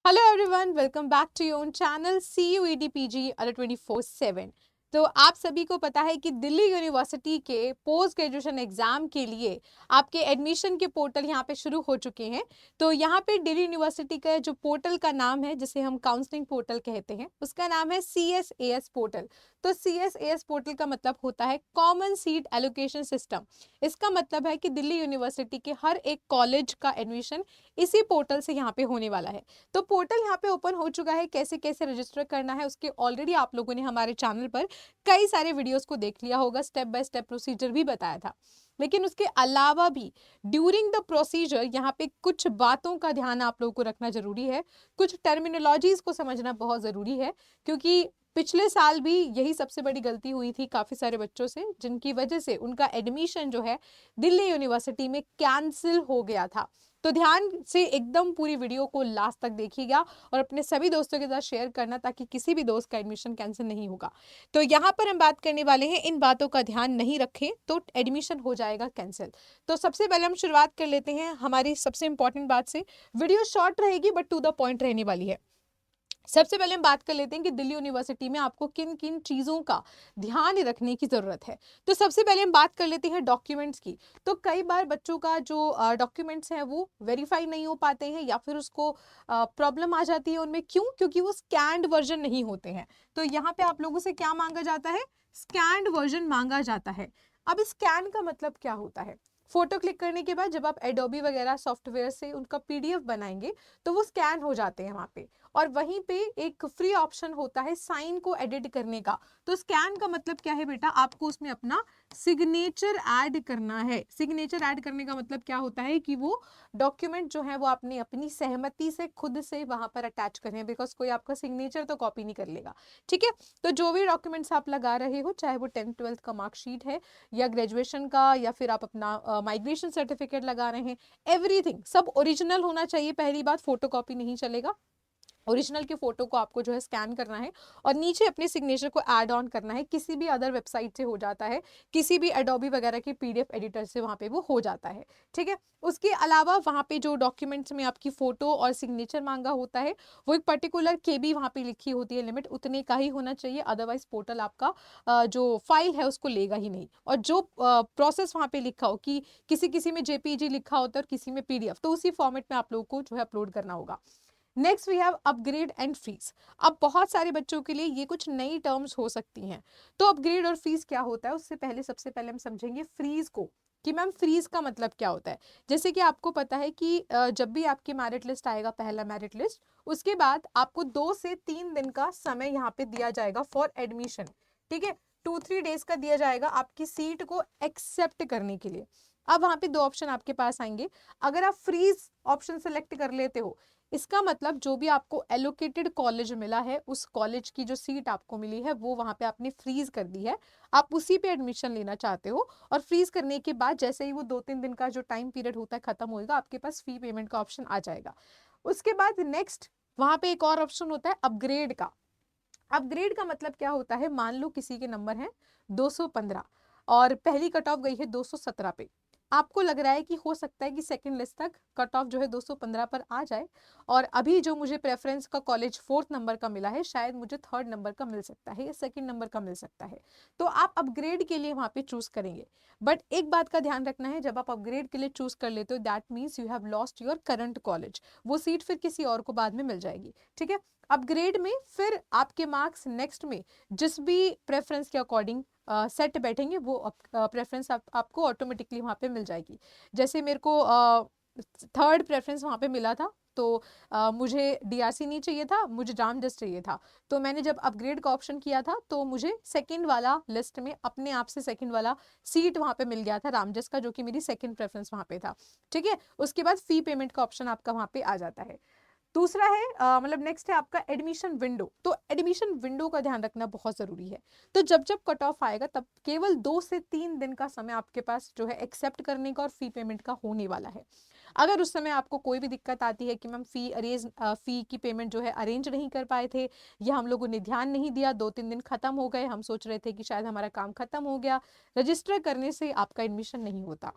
Hello everyone, welcome back to your own channel CUET PG under 24/7। तो आप सभी को पता है कि दिल्ली यूनिवर्सिटी के पोस्ट ग्रेजुएशन एग्जाम के लिए आपके एडमिशन के पोर्टल यहाँ पे शुरू हो चुके हैं। तो यहाँ पे दिल्ली यूनिवर्सिटी का जो पोर्टल का नाम है, जिसे हम काउंसलिंग पोर्टल कहते हैं, उसका नाम है CSAS पोर्टल। तो CSAS पोर्टल का मतलब होता है कॉमन सीट एलोकेशन सिस्टम। इसका मतलब है कि दिल्ली यूनिवर्सिटी के हर एक कॉलेज का एडमिशन इसी पोर्टल से यहाँ पे होने वाला है। तो पोर्टल यहाँ पे ओपन हो चुका है। कैसे कैसे रजिस्टर करना है उसके ऑलरेडी आप लोगों ने हमारे चैनल पर कई सारे वीडियोस को देख लिया होगा, स्टेप बाय स्टेप प्रोसीजर भी बताया था। लेकिन उसके अलावा भी ड्यूरिंग द प्रोसीजर यहाँ पे कुछ बातों का ध्यान आप लोगों को रखना जरूरी है, कुछ टर्मिनोलॉजीज को समझना बहुत जरूरी है, क्योंकि पिछले साल भी यही सबसे बड़ी गलती हुई थी काफी सारे बच्चों से, जिनकी वजह से उनका एडमिशन जो है दिल्ली यूनिवर्सिटी में कैंसिल हो गया था। तो ध्यान से एकदम पूरी वीडियो को लास्ट तक देखिएगा और अपने सभी दोस्तों के साथ शेयर करना, ताकि किसी भी दोस्त का एडमिशन कैंसिल नहीं होगा। तो यहाँ पर हम बात करने वाले हैं, इन बातों का ध्यान नहीं रखें तो एडमिशन हो जाएगा कैंसिल। तो सबसे पहले हम शुरुआत कर लेते हैं हमारी सबसे इंपॉर्टेंट बात से। वीडियो शॉर्ट रहेगी बट टू द पॉइंट रहने वाली है। सबसे पहले हम बात कर लेते हैं कि दिल्ली यूनिवर्सिटी में आपको किन किन चीज़ों का ध्यान रखने की ज़रूरत है। तो सबसे पहले हम बात कर लेते हैं डॉक्यूमेंट्स की। तो कई बार बच्चों का जो डॉक्यूमेंट्स हैं वो वेरीफाई नहीं हो पाते हैं, या फिर उसको प्रॉब्लम आ जाती है उनमें। क्यों? क्योंकि वो स्कैन्ड वर्जन नहीं होते हैं। तो यहाँ पे आप लोगों से क्या मांगा जाता है? स्कैन्ड वर्जन मांगा जाता है। अब स्कैन का मतलब क्या होता है? फोटो क्लिक करने के बाद जब आप एडोबी वगैरह सॉफ्टवेयर से उनका PDF बनाएंगे तो वो स्कैन हो जाते हैं वहां पे। और वहीं पे एक फ्री ऑप्शन होता है साइन को एडिट करने का। तो स्कैन का मतलब क्या है बेटा? आपको उसमें अपना सिग्नेचर ऐड करना है। सिग्नेचर ऐड करने का मतलब क्या होता है कि वो डॉक्यूमेंट जो है वो आपने अपनी सहमति से खुद से वहां पर अटैच करें हैं, बिकॉज कोई आपका सिग्नेचर तो कॉपी नहीं कर लेगा। ठीक है? तो जो भी डॉक्यूमेंट्स आप लगा रहे हो, चाहे वो 10th-12th का मार्कशीट है या ग्रेजुएशन का, या फिर आप अपना माइग्रेशन सर्टिफिकेट लगा रहे हैं, एवरीथिंग सब ओरिजिनल होना चाहिए। पहली बात, फोटोकॉपी नहीं चलेगा। ओरिजिनल के फोटो को आपको जो है स्कैन करना है और नीचे अपने सिग्नेचर को ऐड ऑन करना है। किसी भी अदर वेबसाइट से हो जाता है, किसी भी एडोबी वगैरह के PDF एडिटर से वहां पे वो हो जाता है। ठीक है? उसके अलावा वहां पे जो डॉक्यूमेंट्स में आपकी फोटो और सिग्नेचर मांगा होता है, वो एक पर्टिकुलर KB वहां पे लिखी होती है लिमिट, उतने का ही होना चाहिए। अदरवाइज पोर्टल आपका जो फाइल है उसको लेगा ही नहीं। और जो प्रोसेस वहां पे लिखा हो कि किसी किसी में JPG लिखा होता है और किसी में PDF, तो उसी फॉर्मेट में आप लोगों को जो है अपलोड करना होगा। Next we have upgrade and fees. अब बहुत सारे बच्चों के लिए ये कुछ नई टर्म्स हो सकती हैं। तो अपग्रेड और फीस क्या होता है, उससे पहले सबसे पहले हम समझेंगे फ्रीज को, कि मैम फ्रीज का मतलब क्या होता है। जैसे कि आपको पता है कि जब भी आपकी मेरिट लिस्ट आएगा, पहला मेरिट लिस्ट, उसके बाद आपको 2 से 3 दिन का समय यहाँ पे दिया जाएगा फॉर एडमिशन। ठीक है? 2-3 डेज का दिया जाएगा आपकी सीट को एक्सेप्ट करने के लिए। अब वहां पे 2 ऑप्शन आपके पास आएंगे। अगर आप फ्रीज ऑप्शन सेलेक्ट कर लेते हो, इसका मतलब जो भी आपको एलोकेटेड कॉलेज मिला है, उस कॉलेज की जो सीट आपको मिली है वो वहां पे आपने फ्रीज कर दी है, आप उसी पे एडमिशन लेना चाहते हो। और फ्रीज करने के बाद जैसे ही वो 2-3 दिन का जो टाइम पीरियड होता है खत्म होएगा, आपके पास फी पेमेंट का ऑप्शन आ जाएगा। उसके बाद नेक्स्ट वहां पे एक और ऑप्शन होता है अपग्रेड का। अपग्रेड का मतलब क्या होता है? मान लो किसी के नंबर हैं 215 और पहली कट ऑफ गई है 217 पे। आपको लग रहा है कि हो सकता है कि सेकंड लिस्ट तक कट ऑफ जो है 215 पर आ जाए, और अभी जो मुझे प्रेफरेंस का कॉलेज 4th नंबर का मिला है, शायद मुझे 3rd नंबर का मिल सकता है या 2nd नंबर का मिल सकता है। तो आप अपग्रेड के लिए वहां पे चूज करेंगे। बट एक बात का ध्यान रखना है, जब आप अपग्रेड के लिए चूज कर लेते हो, that means you have lost your current college. वो सीट फिर किसी और को बाद में मिल जाएगी। ठीक है? अपग्रेड में फिर आपके मार्क्स नेक्स्ट में जिस भी प्रेफरेंस के अकॉर्डिंग सेट बैठेंगे, वो प्रेफरेंस आपको ऑटोमेटिकली वहाँ पे मिल जाएगी। जैसे मेरे को 3rd प्रेफरेंस वहाँ पे मिला था, तो मुझे DRC नहीं चाहिए था, मुझे रामजस चाहिए था। तो मैंने जब अपग्रेड का ऑप्शन किया था, तो मुझे सेकंड वाला लिस्ट में अपने आप से सेकंड वाला सीट वहाँ पे मिल गया था रामजस का, जो कि मेरी सेकंड प्रेफरेंस वहाँ पे था। ठीक है? उसके बाद फी पेमेंट का ऑप्शन आपका वहाँ पे आ जाता है। दूसरा है मतलब नेक्स्ट है आपका एडमिशन विंडो। तो एडमिशन विंडो का ध्यान रखना बहुत जरूरी है। तो जब जब कट ऑफ आएगा, तब केवल 2 से 3 दिन का समय आपके पास जो है एक्सेप्ट करने का और फी पेमेंट का होने वाला है। अगर उस समय आपको कोई भी दिक्कत आती है कि मैम फी की पेमेंट जो है अरेंज नहीं कर पाए थे, या हम लोगों ने ध्यान नहीं दिया, 2-3 दिन खत्म हो गए, हम सोच रहे थे कि शायद हमारा काम खत्म हो गया, रजिस्टर करने से आपका एडमिशन नहीं होता।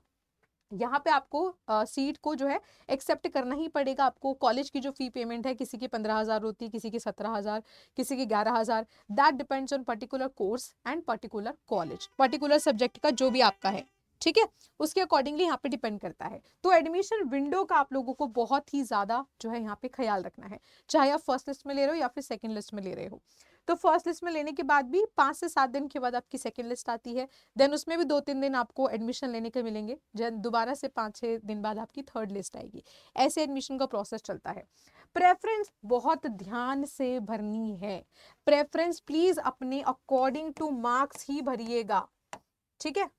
यहाँ पे आपको सीट को जो है एक्सेप्ट करना ही पड़ेगा। आपको कॉलेज की जो फी पेमेंट है, किसी की 15,000 होती है, किसी की 17,000, किसी की 11,000, that depends on particular course and particular college, particular subject का जो भी आपका है, ठीक है, उसके अकॉर्डिंगली यहाँ पे डिपेंड करता है। तो एडमिशन विंडो का आप लोगों को बहुत ही ज्यादा जो है यहाँ पे ख्याल रखना है, चाहे आप फर्स्ट लिस्ट में ले रहे हो या फिर सेकंड लिस्ट में ले रहे हो। तो फर्स्ट लिस्ट में लेने के बाद भी 5 से 7 दिन के बाद आपकी सेकंड लिस्ट आती है, देन उसमें भी 2-3 दिन आपको एडमिशन लेने के मिलेंगे, दोबारा से 5-6 दिन बाद आपकी थर्ड लिस्ट आएगी। ऐसे एडमिशन का प्रोसेस चलता है। प्रेफरेंस बहुत ध्यान से भरनी है। प्रेफरेंस प्लीज अपने अकॉर्डिंग टू मार्क्स ही भरिएगा, ठीक है।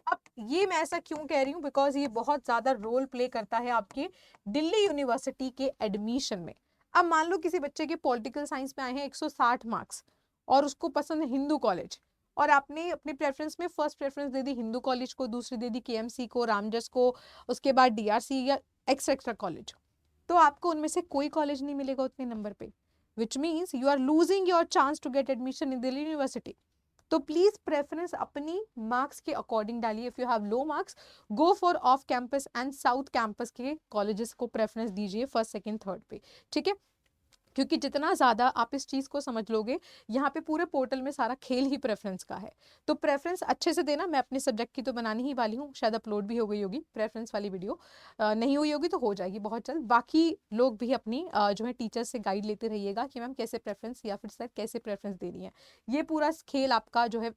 अब ये मैं ऐसा क्यों कह रही हूँ, बिकॉज ये बहुत ज्यादा रोल प्ले करता है आपके दिल्ली यूनिवर्सिटी के एडमिशन में। अब मान लो किसी बच्चे के पॉलिटिकल साइंस में आए हैं 160 मार्क्स और उसको पसंद है हिंदू कॉलेज, और आपने अपनी प्रेफरेंस में फर्स्ट प्रेफरेंस दे दी हिंदू कॉलेज को, दूसरी दे दी केएमसी को, रामजस को, उसके बाद डीआरसी या एक्स्ट्रा कॉलेज, तो आपको उनमें से कोई कॉलेज नहीं मिलेगा उतने नंबर पे, which means you are losing your chance to get admission in Delhi University. तो प्लीज प्रेफरेंस अपनी मार्क्स के अकॉर्डिंग डालिए। If you have low marks, go for off campus and south campus के कॉलेजेस को प्रेफरेंस दीजिए first second third पे, ठीक है। क्योंकि जितना ज़्यादा आप इस चीज़ को समझ लोगे, यहाँ पे पूरे पोर्टल में सारा खेल ही प्रेफरेंस का है। तो प्रेफरेंस अच्छे से देना। मैं अपने सब्जेक्ट की तो बनाने ही वाली हूँ, शायद अपलोड भी हो गई होगी प्रेफरेंस वाली वीडियो, नहीं हुई होगी तो हो जाएगी बहुत जल्द। बाकी लोग भी अपनी जो है टीचर से गाइड लेते रहिएगा कि मैम कैसे प्रेफरेंस या फिर सर कैसे प्रेफरेंस देनी है। ये पूरा खेल आपका जो है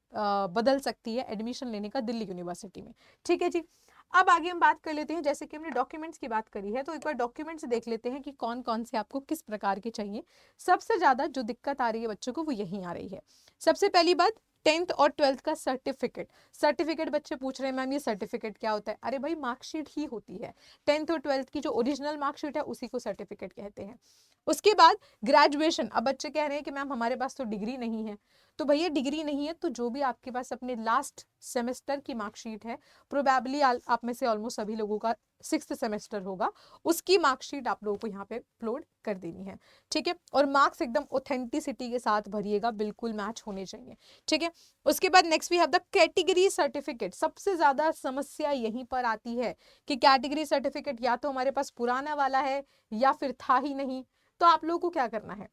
बदल सकती है एडमिशन लेने का दिल्ली यूनिवर्सिटी में, ठीक है जी। अब आगे हम बात कर लेते हैं, जैसे कि हमने डॉक्यूमेंट्स की बात करी है, तो एक बार डॉक्यूमेंट्स देख लेते हैं कि कौन कौन से आपको किस प्रकार के चाहिए। सबसे ज्यादा जो दिक्कत आ रही है बच्चों को वो यही आ रही है। सबसे पहली बात, 10th और 12th का सर्टिफिकेट। सर्टिफिकेट बच्चे पूछ रहे हैं मैम ये सर्टिफिकेट क्या होता है? अरे भाई मार्कशीट ही होती है, 10th और 12th की जो ओरिजिनल मार्कशीट है उसी को सर्टिफिकेट कहते हैं। उसके बाद ग्रेजुएशन। अब बच्चे कह रहे हैं कि मैम हमारे पास तो डिग्री नहीं है, तो भैया डिग्री नहीं है तो जो भी आपके पास अपने लास्ट सेमेस्टर की मार्कशीट है, प्रोबेबली आप में से ऑलमोस्ट सभी लोगों का 6th सेमेस्टर होगा, उसकी मार्कशीट आप लोगों को यहाँ पे अपलोड कर देनी है, ठीक है। और मार्क्स एकदम ऑथेंटिसिटी के साथ भरिएगा, बिल्कुल मैच होने चाहिए, ठीक है। उसके बाद next we have the category certificate. सबसे ज्यादा समस्या यहीं पर आती है कि कैटेगरी सर्टिफिकेट या तो हमारे पास पुराना वाला है या फिर था ही नहीं। तो आप लोगों को क्या करना है,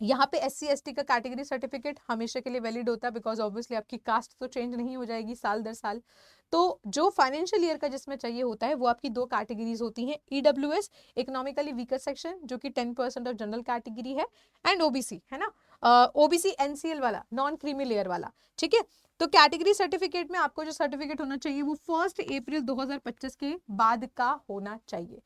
यहाँ पे SC ST का कैटेगरी सर्टिफिकेट हमेशा के लिए वैलिड होता है, बिकॉज ऑब्वियसली आपकी कास्ट तो चेंज नहीं हो जाएगी साल दर साल। तो जो फाइनेंशियल ईयर का जिसमें चाहिए होता है वो आपकी दो कैटेगरीज होती हैं, EWS इकोनॉमिकली वीकर सेक्शन जो कि 10% ऑफ जनरल कैटेगरी है, एंड OBC है ना, OBC NCL वाला, नॉन क्रीमी लेयर वाला, ठीक है। तो कैटेगरी सर्टिफिकेट में आपको जो सर्टिफिकेट होना चाहिए वो 1 अप्रैल 2025 के बाद का होना चाहिए।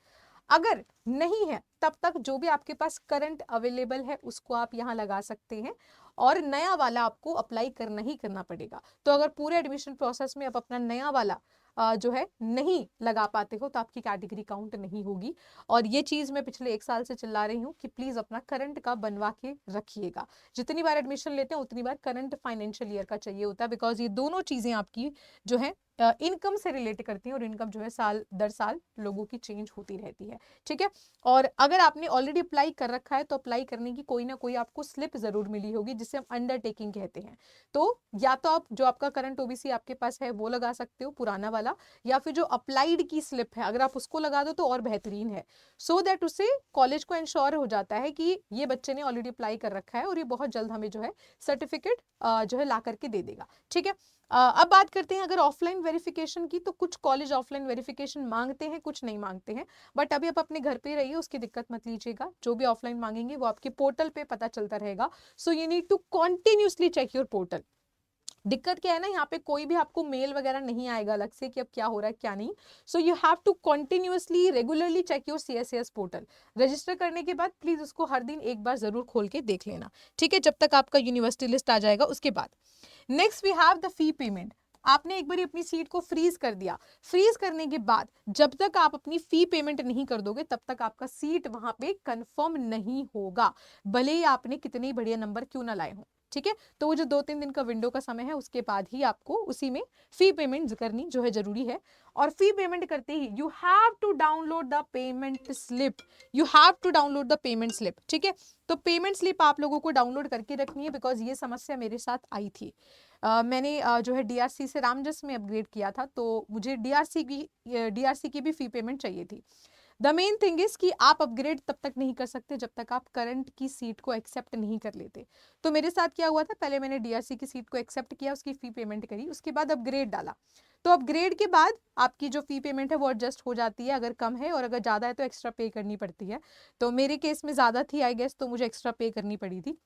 अगर नहीं है तब तक जो भी आपके पास करंट अवेलेबल है उसको आप यहाँ लगा सकते हैं, और नया वाला आपको अप्लाई करना ही करना पड़ेगा। तो अगर पूरे एडमिशन प्रोसेस में आप अपना नया वाला जो है नहीं लगा पाते हो तो आपकी कैटेगरी काउंट नहीं होगी। और ये चीज मैं पिछले 1 साल से चिल्ला रही हूँ कि प्लीज अपना करंट का बनवा के रखिएगा। जितनी बार एडमिशन लेते हैं उतनी बार करंट फाइनेंशियल ईयर का चाहिए होता है, बिकॉज ये दोनों चीजें आपकी जो है इनकम से रिलेट करती हैं, और इनकम जो है साल दर साल लोगों की चेंज होती रहती है, ठीक है। और अगर आपने ऑलरेडी अप्लाई कर रखा है तो अप्लाई करने की कोई ना कोई आपको स्लिप जरूर मिली होगी, जिसे हम अंडरटेकिंग कहते हैं। तो या तो आप जो आपका करंट OBC आपके पास है वो लगा सकते हो पुराना वाला, या फिर जो अप्लाइड की स्लिप है अगर आप उसको लगा दो तो और बेहतरीन है, सो दैट उससे कॉलेज को इंश्योर हो जाता है कि ये बच्चे ने ऑलरेडी अप्लाई कर रखा है और ये बहुत जल्द हमें जो है सर्टिफिकेट जो है ला करके दे देगा, ठीक है। अब बात करते हैं अगर ऑफलाइन वेरिफिकेशन की, तो कुछ कॉलेज ऑफलाइन वेरिफिकेशन मांगते हैं, कुछ नहीं मांगते हैं, बट अभी आप अपने घर पे रहिए, उसकी दिक्कत मत लीजिएगा। जो भी ऑफलाइन मांगेंगे वो आपके पोर्टल पे पता चलता रहेगा, so you need to continuously check your portal. दिक्कत क्या है ना, यहाँ पे कोई भी आपको मेल वगैरह नहीं आएगा अलग से कि अब क्या हो रहा है क्या नहीं। So you have to continuously regularly check your CSCS portal. Register करने के बाद प्लीज उसको हर दिन एक बार जरूर खोल के देख लेना, ठीक है, जब तक आपका यूनिवर्सिटी लिस्ट आ जाएगा उसके बाद। Next we have the fee payment. आपने एक बार अपनी सीट को फ्रीज कर दिया, फ्रीज करने के बाद जब तक आप अपनी फी पेमेंट नहीं कर दोगे तब तक आपका सीट वहां पे कंफर्म नहीं होगा, भले ही आपने कितने बढ़िया नंबर क्यों ना लाए हो, ठीक है। तो वो जो 2-3 दिन का विंडो का समय है उसके बाद ही आपको उसी में फी पेमेंट करनी जो है जरूरी है। और फी पेमेंट करते ही you have to download the payment slip, you have to download the payment slip, ठीक है। तो पेमेंट स्लिप आप लोगों को डाउनलोड करके रखनी है, बिकॉज ये समस्या मेरे साथ आई थी। मैंने जो है डीआरसी से रामजस में अपग्रेड किया था, तो मुझे डीआरसी की भी फी पेमेंट चाहिए थी। द मेन थिंग इज कि आप अपग्रेड तब तक नहीं कर सकते जब तक आप करंट की सीट को एक्सेप्ट नहीं कर लेते। तो मेरे साथ क्या हुआ था, पहले मैंने डीआरसी की सीट को एक्सेप्ट किया, उसकी फी पेमेंट करी, उसके बाद अपग्रेड डाला। तो अपग्रेड के बाद आपकी जो फी पेमेंट है वो एडजस्ट हो जाती है, अगर कम है, और अगर ज़्यादा है तो एक्स्ट्रा पे करनी पड़ती है। तो मेरे केस में ज़्यादा थी आई गेस, तो मुझे एक्स्ट्रा पे करनी पड़ी थी।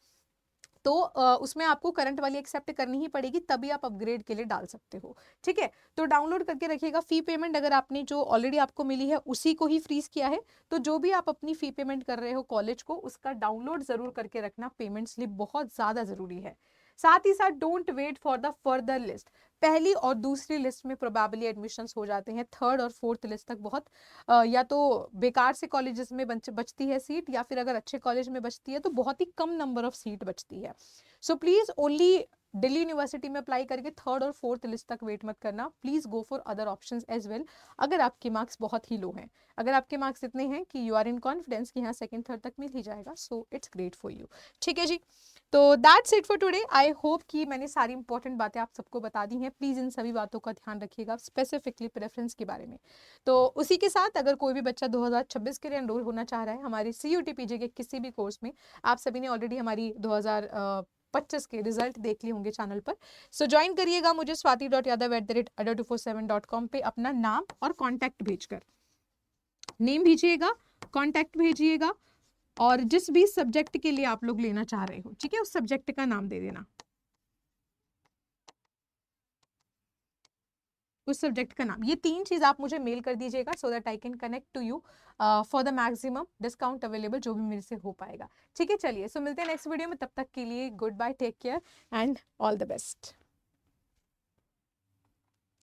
तो उसमें आपको करंट वाली एक्सेप्ट करनी ही पड़ेगी, तभी आप अपग्रेड के लिए डाल सकते हो, ठीक है। तो डाउनलोड करके रखिएगा। फी पेमेंट अगर आपने जो ऑलरेडी आपको मिली है उसी को ही फ्रीज किया है, तो जो भी आप अपनी फी पेमेंट कर रहे हो कॉलेज को, उसका डाउनलोड जरूर करके रखना। पेमेंट स्लिप बहुत ज्यादा जरूरी है। साथ ही साथ don't wait for the further list. पहली और दूसरी लिस्ट में प्रोबेबली एडमिशंस हो जाते हैं, थर्ड और फोर्थ लिस्ट तक बहुत या तो बेकार से कॉलेजेस में बचती है सीट, या फिर अगर अच्छे कॉलेज में बचती है तो बहुत ही कम नंबर ऑफ सीट बचती है। So please only Delhi University में अप्लाई करके थर्ड और फोर्थ लिस्ट तक वेट मत करना, please go for other options as well, अगर आपके मार्क्स बहुत ही लो हैं। अगर आपके मार्क्स इतने हैं कि यू आर इन कॉन्फिडेंस कि यहाँ सेकंड थर्ड तक मिल ही जाएगा, so it's great for you, ठीक है जी। तो that's it for today. I hope कि मैंने सारी इंपॉर्टेंट बातें आप सबको बता दी हैं। प्लीज इन सभी बातों का ध्यान रखिएगा, स्पेसिफिकली प्रेफरेंस के बारे में। तो उसी के साथ अगर कोई भी बच्चा 2026 के लिए एनरोल होना चाह रहा है हमारी CUET PG के किसी भी कोर्स में, आप सभी ने ऑलरेडी हमारी 2025 के रिजल्ट देख लिए होंगे चैनल पर, सो ज्वाइन करिएगा मुझे swati.yadav@ada247.com पे अपना नाम और कॉन्टैक्ट भेजकर, नेम भेजिएगा, कॉन्टैक्ट भेजिएगा, और जिस भी सब्जेक्ट के लिए आप लोग लेना चाह रहे हो, ठीक है, उस सब्जेक्ट का नाम दे देना, उस सब्जेक्ट का नाम। ये 3 चीज आप मुझे मेल कर दीजिएगा, so that I can connect to you for the maximum discount available, जो भी मेरे से हो पाएगा, ठीक है। चलिए, सो मिलते हैं नेक्स्ट वीडियो में, तब तक के लिए goodbye, take care and all the best.